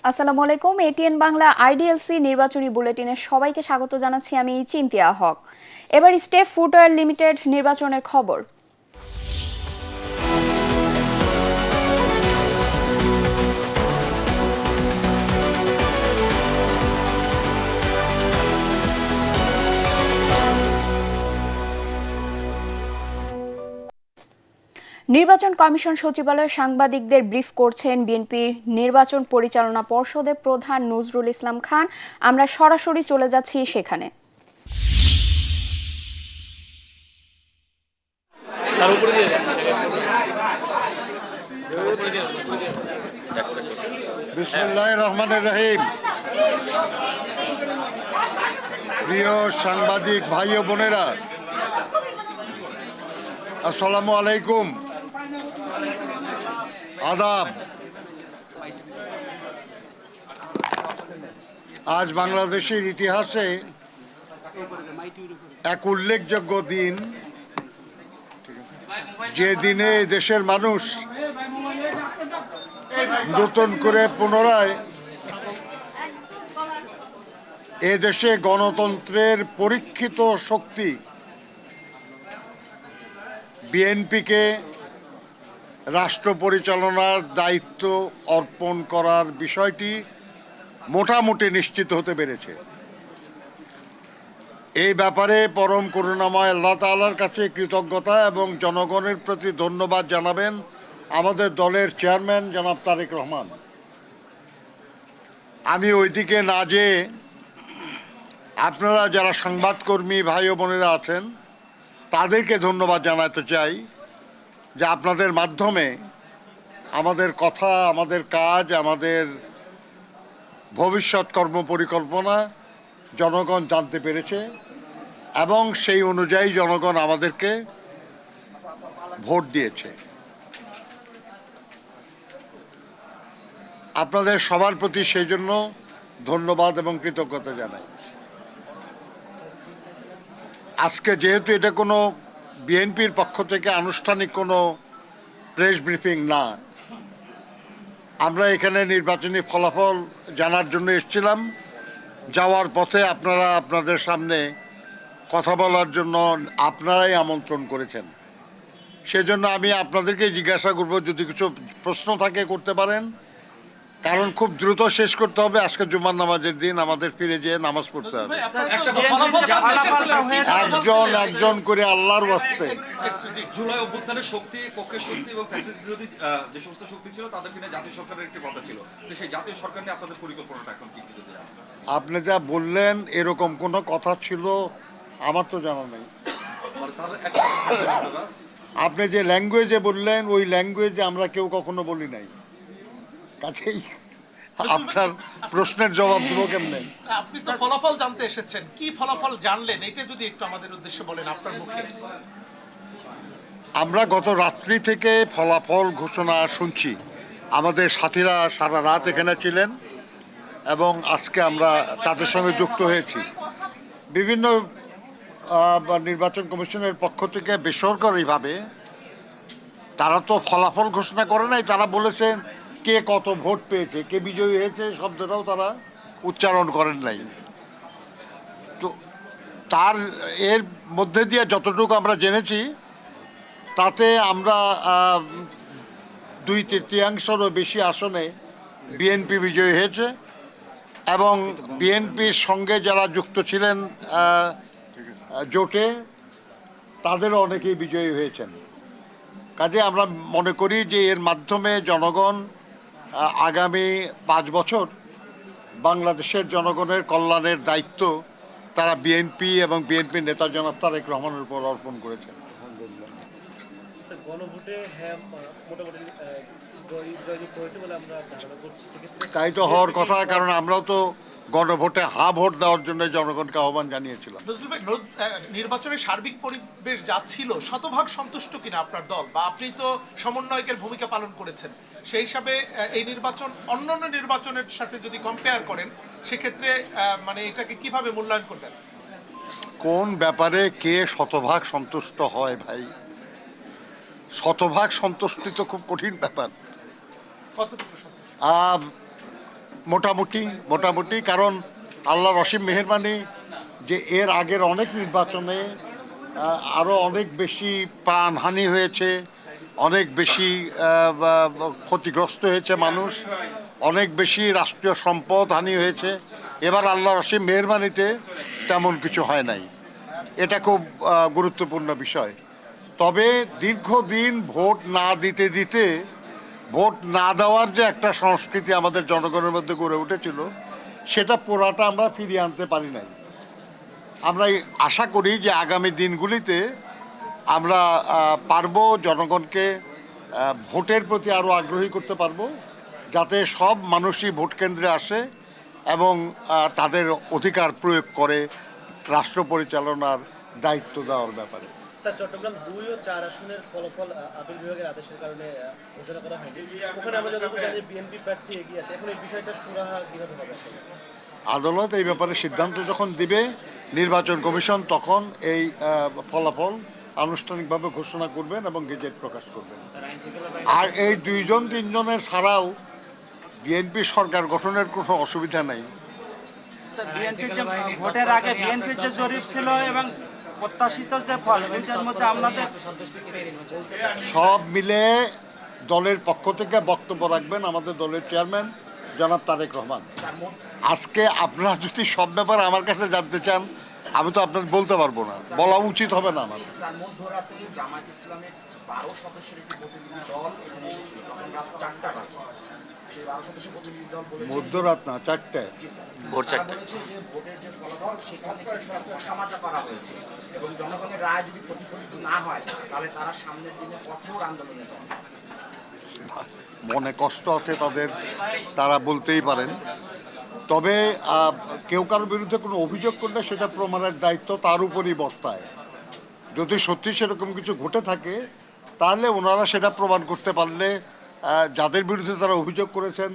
আসসালামু আলাইকুম। ATN Bangla IDLC নির্বাচনী বুলেটিনে সবাইকে স্বাগত জানাচ্ছি। আমি চিন্তিয়া হক। এবার স্টেপ ফুটওয়্যার লিমিটেড নির্বাচনের খবর। নির্বাচন কমিশন সচিবালয়ে সাংবাদিকদের ব্রিফ করছেন বিএনপির নির্বাচন পরিচালনা পর্ষদের প্রধান নজরুল ইসলাম খান। আমরা সরাসরি চলে যাচ্ছি সেখানে। বিসমিল্লাহির রহমানির রহিম। প্রিয় সাংবাদিক ভাই ও বোনেরা, আসসালামু আলাইকুম, আদাব। আজ বাংলাদেশের ইতিহাসে এক উল্লেখযোগ্য দিন, যে দিনে দেশের মানুষ নতুন করে পুনরায় এদেশে গণতন্ত্রের পরীক্ষিত শক্তি বিএনপিকে রাষ্ট্র পরিচালনার দায়িত্ব অর্পণ করার বিষয়টি মোটামুটি নিশ্চিত হতে পেরেছে। এই ব্যাপারে পরম করুণাময় আল্লাহ তাআলার কাছে কৃতজ্ঞতা এবং জনগণের প্রতি ধন্যবাদ জানাবেন আমাদের দলের চেয়ারম্যান জনাব তারেক রহমান। আমি ওইদিকে না যেয়ে আপনারা যারা সংবাদকর্মী ভাই ও বোনেরা আছেন তাদেরকে ধন্যবাদ জানাতে চাই যে আপনাদের মাধ্যমে আমাদের কথা, আমাদের কাজ, আমাদের ভবিষ্যৎ কর্ম পরিকল্পনা জনগণ জানতে পেরেছে এবং সেই অনুযায়ী জনগণ আমাদেরকে ভোট দিয়েছে। আপনাদের সবার প্রতি সেই জন্য ধন্যবাদ এবং কৃতজ্ঞতা জানাই। আজকে যেহেতু এটা কোনো বিএনপির পক্ষ থেকে আনুষ্ঠানিক কোনো প্রেস ব্রিফিং না, আমরা এখানে নির্বাচনী ফলাফল জানার জন্য এসেছিলাম। যাওয়ার পথে আপনারা আপনাদের সামনে কথা বলার জন্য আপনারাই আমন্ত্রণ করেছেন। সেজন্য আমি আপনাদেরকে জিজ্ঞাসা করব, যদি কিছু প্রশ্ন থাকে করতে পারেন, কারণ খুব দ্রুত শেষ করতে হবে। আজকে জুমার নামাজের দিন, আমাদের ফিরে যেয়ে নামাজ পড়তে হবে। একজন করে আল্লাহর ওয়াস্তে। জুলাই অভ্যুত্থানের শক্তি, পক্ষের শক্তি এবং ফ্যাসিস্ট বিরোধী যে সমস্ত শক্তি ছিল তাদেরকে নিয়ে জাতীয় সরকারের একটি কথা ছিল, তো সেই জাতীয় সরকার নিয়ে আপনাদের পরিকল্পনাটা এখন কি কি? আপনি যা বললেন এরকম কোনো কথা ছিল আমার তো জানা নেই। আপনি যে ল্যাঙ্গুয়েজে বললেন ওই ল্যাঙ্গুয়েজে আমরা কেউ কখনো বলি নাই। কাছেই আপনার প্রশ্নের জবাব দেবো কেমনে? আপনি তো ফলাফল জানতে এসেছেন, কি ফলাফল জানলেন এটা যদি একটু আমাদের উদ্দেশ্যে বলেন আপনার মুখে। আমরা গত রাত্রি থেকে ফলাফল ঘোষণা শুনছি। আমাদের সাথীরা সারা রাত এখানে ছিলেন এবং আজকে আমরা তাদের সঙ্গে যুক্ত হয়েছি। বিভিন্ন নির্বাচন কমিশনের পক্ষ থেকে বেসরকারিভাবে তারা তো ফলাফল ঘোষণা করে নাই, তারা বলেছেন কে কত ভোট পেয়েছে, কে বিজয়ী হয়েছে শব্দটাও তারা উচ্চারণ করেন নাই। তো তার এর মধ্যে দিয়ে যতটুকু আমরা জেনেছি তাতে আমরা 2/3 বেশি আসনে বিএনপি বিজয়ী হয়েছে এবং বিএনপির সঙ্গে যারা যুক্ত ছিলেন জোটে তাদেরও অনেকেই বিজয়ী হয়েছেন। কাজে আমরা মনে করি যে এর মাধ্যমে জনগণ আগামী 5 বছর বাংলাদেশের জনগণের কল্যাণের দায়িত্ব তারা বিএনপি এবং বিএনপির নেতা জনাব তারেক রহমানের উপর অর্পণ করেছেন। তাই তো হওয়ার কথা, কারণ আমরাও তো গণভোটে ভোট দেওয়ার জন্য জনগণকে আহ্বান জানিয়েছিলাম। নির্বাচনের সার্বিক পরিবেশ যা ছিল শতভাগ সন্তুষ্ট কিনা আপনার দল, বা আপনি তো সমন্বয়কের ভূমিকা পালন করেছেন, সেই হিসাবে এই নির্বাচন অন্যান্য নির্বাচনের সাথে যদি কম্পেয়ার করেন সেক্ষেত্রে মানে এটাকে কিভাবে মূল্যায়ন করবেন? কোন ব্যাপারে কে শতভাগ সন্তুষ্ট হয় ভাই? শতভাগ সন্তুষ্টি তো খুব কঠিন ব্যাপার। কতটুকু মোটামুটি কারণ আল্লাহর অসীম মেহেরবানি যে এর আগের অনেক নির্বাচনে আরও অনেক বেশি প্রাণহানি হয়েছে, অনেক বেশি ক্ষতিগ্রস্ত হয়েছে মানুষ, অনেক বেশি রাষ্ট্রীয় সম্পদ হানি হয়েছে। এবার আল্লাহর অসীম মেহেরবানিতে তেমন কিছু হয় নাই। এটা খুব গুরুত্বপূর্ণ বিষয়। তবে দীর্ঘদিন ভোট না দিতে ভোট না দেওয়ার যে একটা সংস্কৃতি আমাদের জনগণের মধ্যে গড়ে উঠেছিল, সেটা পুরাটা আমরা ফিরিয়ে আনতে পারি নাই। আমরা আশা করি যে আগামী দিনগুলিতে আমরা পারবো জনগণকে ভোটের প্রতি আরও আগ্রহী করতে পারবো, যাতে সব মানুষই ভোট কেন্দ্রে আসে এবং তাদের অধিকার প্রয়োগ করে রাষ্ট্র পরিচালনার দায়িত্ব দেওয়ার ব্যাপারে। স্যার, চট্টগ্রাম 2 ও 4 আসনের ফলাফল আপিল বিভাগের আদেশের কারণে ঘোষণা করা হয়নি। ওখানে আমরা যতটুকু জানি বিএনপি প্রার্থী এগিয়ে আছে। এখন এই বিষয়টা সুরাহা কিভাবে হবে? আদালত এই ব্যাপারে সিদ্ধান্ত যখন দিবে, নির্বাচন কমিশন তখন এই ফলাফল আনুষ্ঠানিকভাবে ঘোষণা করবেন এবং গেজেট প্রকাশ করবেন। আর এই 2-3 ছাড়াও বিএনপি সরকার গঠনের কোনো অসুবিধা নাই। স্যার, বিএনপি যে ভোটের আগে বিএনপির যে জরিপ ছিল এবং প্রত্যাশিত যে ফল, দুইটার মধ্যে আপনাদের সব মিলে দলের পক্ষ থেকে বক্তব্য রাখবেন আমাদের দলের চেয়ারম্যান জনাব তারেক রহমান। আজকে আপনারা যদি সব ব্যাপারে আমার কাছে জানতে চান, আমি তো আপনাদের বলতে পারবো না, বলা উচিত হবে না আমার। মধ্যরাতে জামায়াত ইসলামের 12 সদস্যের একটি প্রতিনিধি দল এখানে এসেছিল, তখন রাত 4টা বাজে। সেই 12 সদস্য প্রতিনিধি দল বলেছে মধ্যরাত না, 4টায় ভোর 4টায় বলেছে যে ভোটের যে ফলাফল সেখানে কিছুটা কষামাজা করা হয়েছে এবং জনগণের রায় যদি প্রতিফলিত না হয় তাহলে তারা সামনের দিনে কঠোর আন্দোলনে যাবে। মনে কষ্ট আছে তাদের, তারা বলতেই পারেন। তবে কেউ কারোর বিরুদ্ধে কোনো অভিযোগ করলে সেটা প্রমাণের দায়িত্ব তার উপরই বর্তায়। যদি সত্যি সেরকম কিছু ঘটে থাকে তাহলে ওনারা সেটা প্রমাণ করতে পারলে যাদের বিরুদ্ধে তারা অভিযোগ করেছেন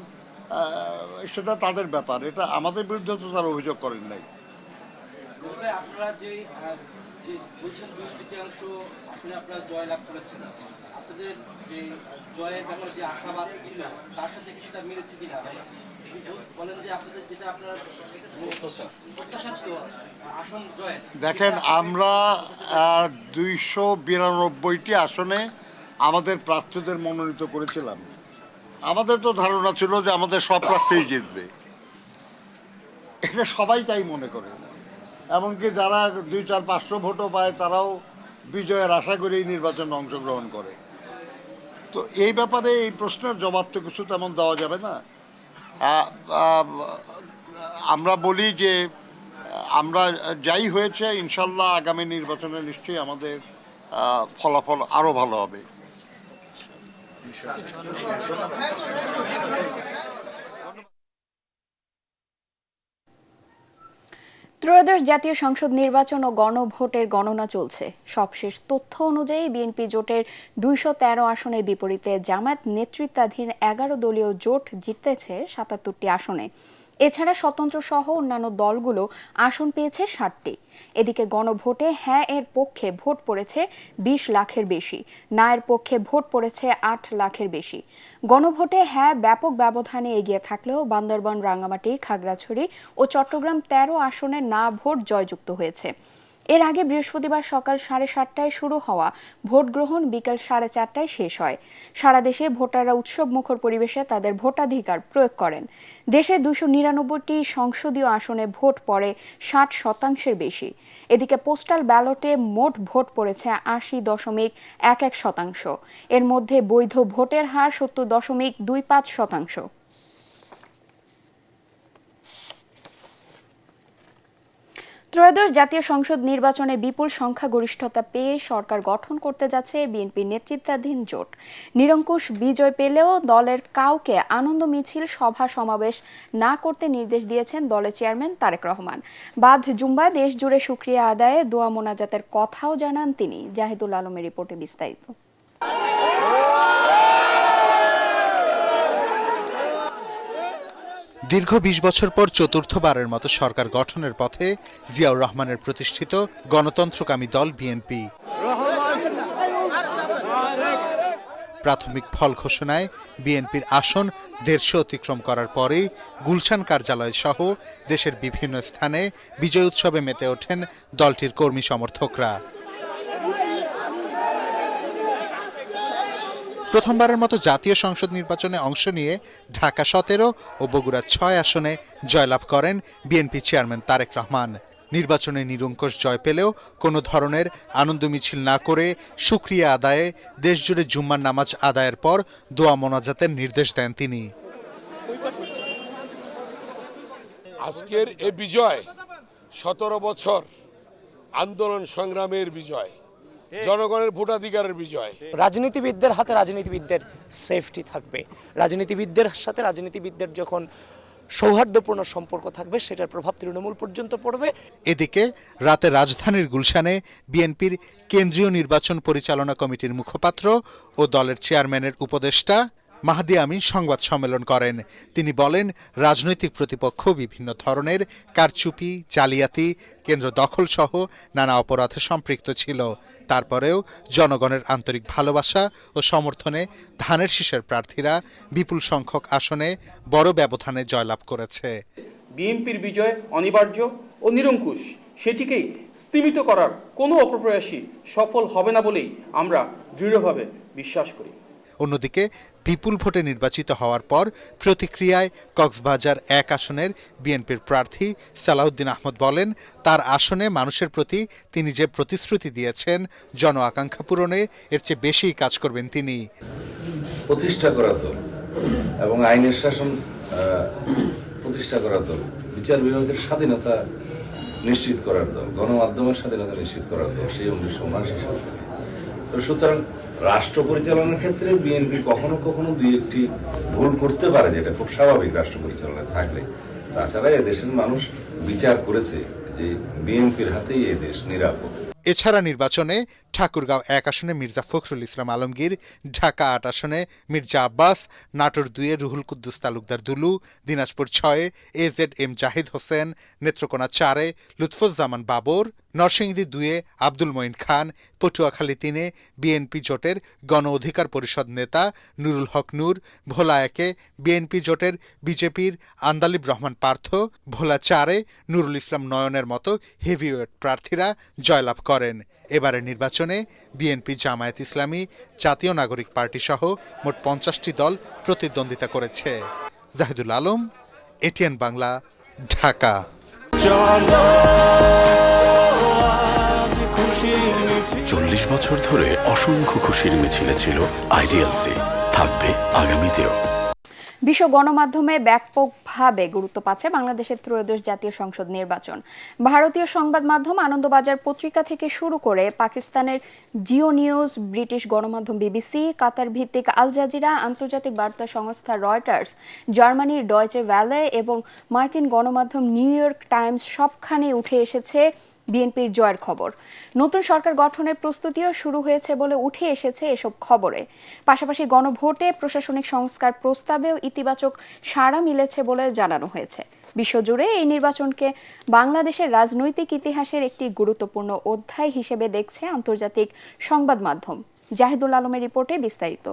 সেটা তাদের ব্যাপার। এটা আমাদের বিরুদ্ধে তো তারা অভিযোগ করেন নাই। আপনারা যে বলছেন 2/3 আসলে আপনারা জয় লাভ করেছেন, আপনাদের যে জয়ের ব্যাপারে যে আশাবাদ ছিল তার সাথে কি সেটা মিলেছে কিনা? বলেন যে আপনাদের যেটা আপনারা প্রত্যাশা ছিল আসন জয়। দেখেন, আমরা 292টি আসনে আমাদের প্রার্থীদের মনোনীত করেছিলাম। আমাদের তো ধারণা ছিল যে আমাদের সব প্রার্থীই জিতবে, এটা সবাই তাই মনে করে। এমনকি যারা 200-400 ভোটও পায় তারাও বিজয়ের আশা করেই নির্বাচনে অংশগ্রহণ করে। তো এই ব্যাপারে এই প্রশ্নের জবাব তো কিছু তেমন দেওয়া যাবে না। আমরা বলি যে আমরা যাই হয়েছে, ইনশাল্লাহ আগামী নির্বাচনে নিশ্চয়ই আমাদের ফলাফল আরও ভালো হবে। ত্রয়োদশ জাতীয় সংসদ নির্বাচন ও গণভোটের গণনা চলছে। সবশেষ তথ্য অনুযায়ী বিএনপি জোটের 213 আসনের বিপরীতে জামায়াত নেতৃত্বাধীন 11 দলীয় জোট জিতেছে 77টি আসনে। এছাড়া স্বতন্ত্র সহ অন্যান্য দলগুলো আসন পেয়েছে 60টি। এদিকে গণভোটে হ্যাঁ এর পক্ষে ভোট পড়েছে 20 লাখের বেশি, না এর পক্ষে ভোট পড়েছে 8 লাখের বেশি। গণভোটে হ্যাঁ ব্যাপক ব্যবধানে এগিয়ে থাকলেও বান্দরবান, রাঙ্গামাটি, খাগড়াছড়ি ও চট্টগ্রাম 13 আসনে না ভোট জয়যুক্ত হয়েছে। এর আগে বৃহস্পতিবার সকাল 7:30টায় শুরু হওয়া ভোট গ্রহণ বিকেল 4:30টায় শেষ হয়। সারা দেশে ভোটাররা উৎসব মুখর পরিবেশে তাদের ভোটাধিকার প্রয়োগ করেন। দেশে 299টি সংসদীয় আসনে ভোট পড়ে 60% বেশি। এদিকে পোস্টাল ব্যালটে মোট ভোট পড়েছে 80.11%। এর মধ্যে বৈধ ভোটের হার 70.25%। ত্রয়োদশ জাতীয় সংসদ নির্বাচনে বিপুল সংখ্যাগরিষ্ঠতা পেয়ে সরকার গঠন করতে যাচ্ছে বিএনপি নেতৃত্বাধীন জোট। নিরঙ্কুশ বিজয় পেলেও দলের কাউকে আনন্দ মিছিল, সভা সমাবেশ না করতে নির্দেশ দিয়েছেন দলের চেয়ারম্যান তারেক রহমান। বাদ জুম্মায় দেশ জুড়ে শুকরিয়া আদায়ে দোয়া মোনাজাতের কথাও জানান তিনি। জাহিদুল আলমের রিপোর্টে বিস্তারিত। দীর্ঘ 20 বছর পর চতুর্থবারের মতো সরকার গঠনের পথে জিয়াউর রহমানের প্রতিষ্ঠিত গণতন্ত্রকামী দল বিএনপি। প্রাথমিক ফল ঘোষণায় বিএনপির আসন 150 অতিক্রম করার পরেই গুলশান কার্যালয় সহ দেশের বিভিন্ন স্থানে বিজয় উৎসবে মেতে ওঠেন দলটির কর্মী সমর্থকরা। প্রথমবারের মতো জাতীয় সংসদ নির্বাচনে অংশ নিয়ে ঢাকা 17 ও বগুড়া 6 আসনে জয়লাভ করেন বিএনপি চেয়ারম্যান তারেক রহমান। নির্বাচনে নিরঙ্কুশ জয় পেলেও কোনো ধরনের আনন্দ মিছিল না করে শুকরিয়া আদায়ে দেশজুড়ে জুম্মার নামাজ আদায়ের পর দোয়া মোনাজাতের নির্দেশ দেন তিনি। আজকের এ বিজয় 17 বছর আন্দোলন সংগ্রামের বিজয়, জনগণের ভোটাধিকারের বিজয়। রাজনীতিবিদদের হাতে রাজনীতিবিদদের সেফটি থাকবে, রাজনীতিবিদদের সাথে রাজনীতিবিদদের যখন সৌহার্দ্যপূর্ণ সম্পর্ক থাকবে সেটার প্রভাব তৃণমূল পর্যন্ত পড়বে। এদিকে রাতে রাজধানীর গুলশানে বিএনপির কেন্দ্রীয় নির্বাচন পরিচালনা কমিটির মুখপাত্র ও দলের চেয়ারম্যানের উপদেষ্টা মাহদি আমিন সংবাদ সম্মেলন করেন। তিনি বলেন, রাজনৈতিক প্রতিপক্ষ বিভিন্ন ধরনের কারচুপি, জালিয়াতি, কেন্দ্র দখল সহ নানা অপরাধে সম্পৃক্ত ছিল। তারপরেও জনগণের আন্তরিক ভালোবাসা ও সমর্থনে ধানের শীষের প্রার্থীরা বিপুল সংখ্যক আসনে বড় ব্যবধানে জয়লাভ করেছে। বিএনপির বিজয় অনিবার্য ও নিরঙ্কুশ, সেটিকেই স্তিমিত করার কোনো অপপ্রয়াসই সফল হবে না বলেই আমরা দৃঢ়ভাবে বিশ্বাস করি। অন্যদিকে বিপুল ভোটে নির্বাচিত হওয়ার পর প্রতিক্রিয়ায় কক্সবাজার 1 আসনের বিএনপির প্রার্থী সালাউদ্দিন আহমদ বলেন, তার আসনে মানুষের প্রতি তিনি যে প্রতিশ্রুতি দিয়েছেন জন আকাঙ্ক্ষা পূরণে এর চেয়ে বেশি কাজ করবেন তিনি। প্রতিষ্ঠা করা দল এবং আইনের শাসন প্রতিষ্ঠা করার দল, বিচার বিভাগের স্বাধীনতা নিশ্চিত করার দল, গণমাধ্যমের স্বাধীনতা নিশ্চিত করার দল, সেই অংশীদার। তো সুতরাং রাষ্ট্র পরিচালনার ক্ষেত্রে বিএনপি কখনো কখনো দুই একটি ভুল করতে পারে, যেটা খুব স্বাভাবিক রাষ্ট্র পরিচালনায় থাকলে। তাছাড়া এদেশের মানুষ বিচার করেছে যে বিএনপির হাতেই এ দেশ নিরাপদ। এছাড়া নির্বাচনে ঠাকুরগাঁও 1 আসনে মির্জা ফখরুল ইসলাম আলমগীর, ঢাকা 8 আসনে মির্জা আব্বাস, নাটোর 2-এ রুহুল কুদ্দুস তালুকদার দুলু, দিনাজপুর 6-এ AZM জাহিদ হোসেন, নেত্রকোনা 4-এ লুৎফুজ্জামান বাবর, নরসিংদী 2-এ আব্দুল মঈন খান, পটুয়াখালী 3-এ বিএনপি জোটের গণ অধিকার পরিষদ নেতা নুরুল হক নূর, ভোলা 1-এ বিএনপি জোটের বিজেপির আন্দালিব রহমান পার্থ, ভোলা 4-এ নুরুল ইসলাম নয়নের মতো হেভিওয়েট প্রার্থীরা জয়লাভ করেন। এবারের নির্বাচনে বিএনপি, জামায়াত ইসলামী, জাতীয় নাগরিক পার্টি সহ মোট 50টি দল প্রতিদ্বন্দ্বিতা করেছে। জাহিদুল আলম, এটিএন বাংলা, ঢাকা। 40 বছর ধরে অসংখ্য খুশির মিছিলে ছিল আইডিএলসি, থাকবে আগামীতেও। বিশ্ব গণমাধ্যমে ব্যাপকভাবে গুরুত্ব পাচ্ছে বাংলাদেশের ত্রয়োদশ জাতীয় সংসদ নির্বাচন। ভারতীয় সংবাদ মাধ্যম আনন্দবাজার পত্রিকা থেকে শুরু করে পাকিস্তানের জিও নিউজ, ব্রিটিশ গণমাধ্যম বিবিসি, কাতার ভিত্তিক আল জাজিরা, আন্তর্জাতিক বার্তা সংস্থা রয়টার্স, জার্মানির ডয়চে ভ্যালে এবং মার্কিন গণমাধ্যম নিউ ইয়র্ক টাইমস সবখানে উঠে এসেছে বিএনপির জয়ের খবর। নতুন সরকার গঠনের প্রস্তুতিও শুরু হয়েছে বলে উঠে এসেছে এসব খবরে। পাশাপাশি গণভোটে প্রশাসনিক সংস্কার প্রস্তাবেও ইতিবাচক সাড়া মিলেছে বলে জানানো হয়েছে। বিশ্বজুড়ে এই নির্বাচনকে বাংলাদেশের রাজনৈতিক ইতিহাসের একটি গুরুত্বপূর্ণ অধ্যায় হিসেবে দেখছে আন্তর্জাতিক সংবাদ মাধ্যম। জাহিদুল আলমের রিপোর্টে বিস্তারিত।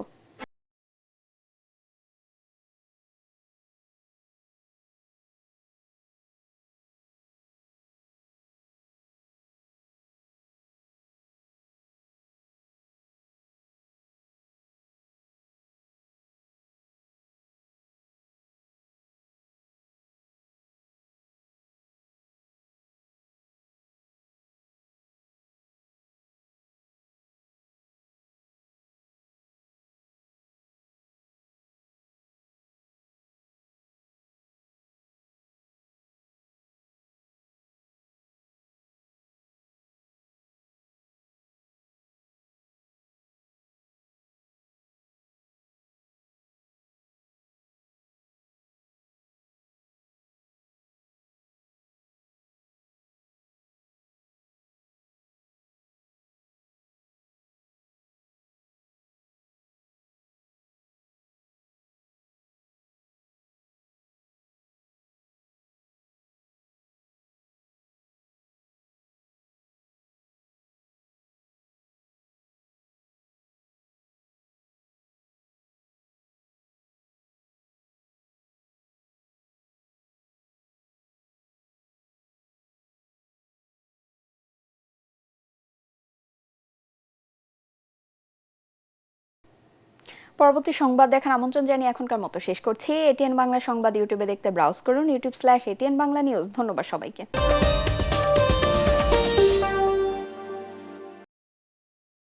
পরবর্তী সংবাদ দেখার আমন্ত্রণ জানিয়ে এখনকার মতো শেষ করছি। এটিএন বাংলা সংবাদ ইউটিউবে দেখতে ব্রাউজ করুন, youtube/ATN বাংলা নিউজ। ধন্যবাদ সবাইকে।